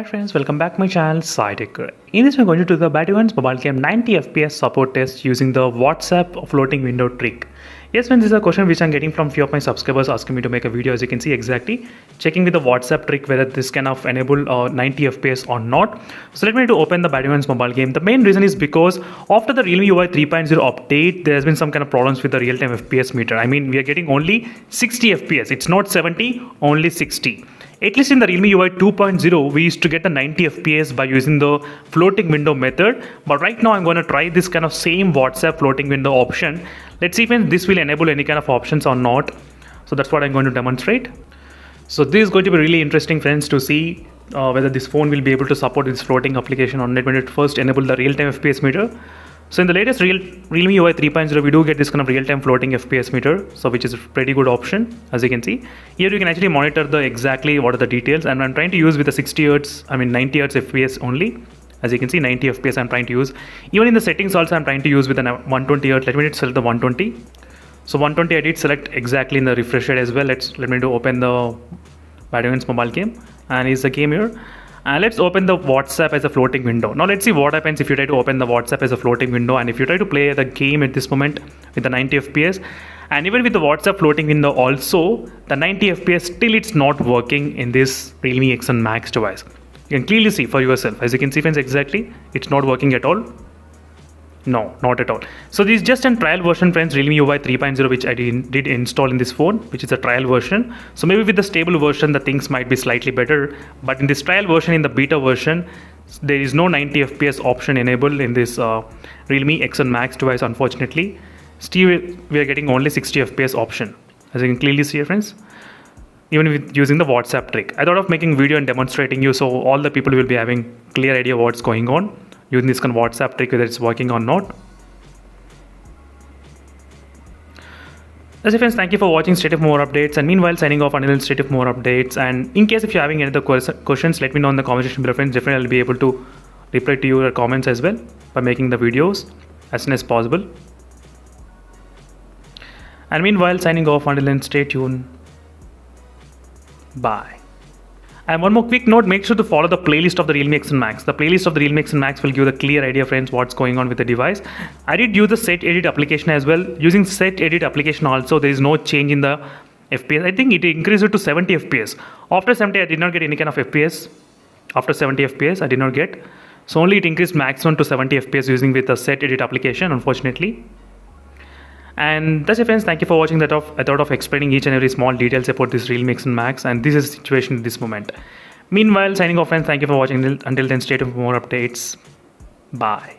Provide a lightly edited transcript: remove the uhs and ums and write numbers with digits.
friends, welcome back to my channel SciTech. In this we're going to do the Batman's mobile game 90 FPS support test using the WhatsApp floating window trick. Yes friends, this is a question which I'm getting from few of my subscribers asking me to make a video. As you can see, exactly checking with the WhatsApp trick whether this can enable 90 FPS or not. So let me open the Batman's mobile game. The main reason is because after the Realme UI 3.0 update, there has been some kind of problems with the real-time FPS meter. I mean, we are getting only 60 FPS. It's not 70, only 60. At least in the Realme UI 2.0, we used to get the 90 FPS by using the floating window method. But right now, I'm going to try this kind of same WhatsApp floating window option. Let's see if this will enable any kind of options or not. So that's what I'm going to demonstrate. So this is going to be really interesting, friends, to see whether this phone will be able to support this floating application or not when it first enable the real-time FPS meter. So in the latest Realme UI 3.0, we do get this kind of real-time floating FPS meter, so which is a pretty good option. As you can see here, you can actually monitor the exactly what are the details, and I'm trying to use with the 90 Hz FPS only. As you can see, 90 FPS I'm trying to use. Even in the settings also, I'm trying to use with a 120 Hz. Let me select the 120. So 120 I did select exactly in the refresh rate as well. Let me open the Batman's mobile game, and is the game here. And let's open the WhatsApp as a floating window. Now let's see what happens if you try to open the WhatsApp as a floating window, and if you try to play the game at this moment with the 90 FPS, and even with the WhatsApp floating window also, the 90 FPS still it's not working in this Realme X8 Max device. You can clearly see for yourself. As you can see, friends, exactly it's not working at all. No, not at all. So this is just a trial version, friends, Realme UI 3.0, which I did install in this phone, which is a trial version. So maybe with the stable version, the things might be slightly better. But in this trial version, in the beta version, there is no 90 FPS option enabled in this Realme X8 Max device, unfortunately. Still, we are getting only 60 FPS option. As you can clearly see here, friends, even with using the WhatsApp trick. I thought of making video and demonstrating you so all the people will be having clear idea what's going on using this kind of WhatsApp trick, whether it's working or not. That's it, friends. Thank you for watching. Stay tuned for more updates, and meanwhile signing off until stay tuned for more updates. And in case if you're having any other questions, let me know in the comment section below, friends. Definitely I'll be able to reply to your comments as well by making the videos as soon as possible. And meanwhile signing off until then, stay tuned. Bye. And one more quick note, make sure to follow the playlist of the Realme X8 Max. The playlist of the Realme X8 Max will give you the clear idea, friends, what's going on with the device. I did use the set edit application as well. Using set edit application also, there is no change in the FPS. I think it increased it to 70 FPS. After 70, I did not get any kind of FPS. After 70 FPS, I did not get. So only it increased maximum to 70 FPS using with the set edit application, unfortunately. And that's it, friends. Thank you for watching that. I thought of explaining each and every small details about this Realme X8 Max, and this is the situation at this moment. Meanwhile, signing off, friends. Thank you for watching. Until then, stay tuned for more updates. Bye.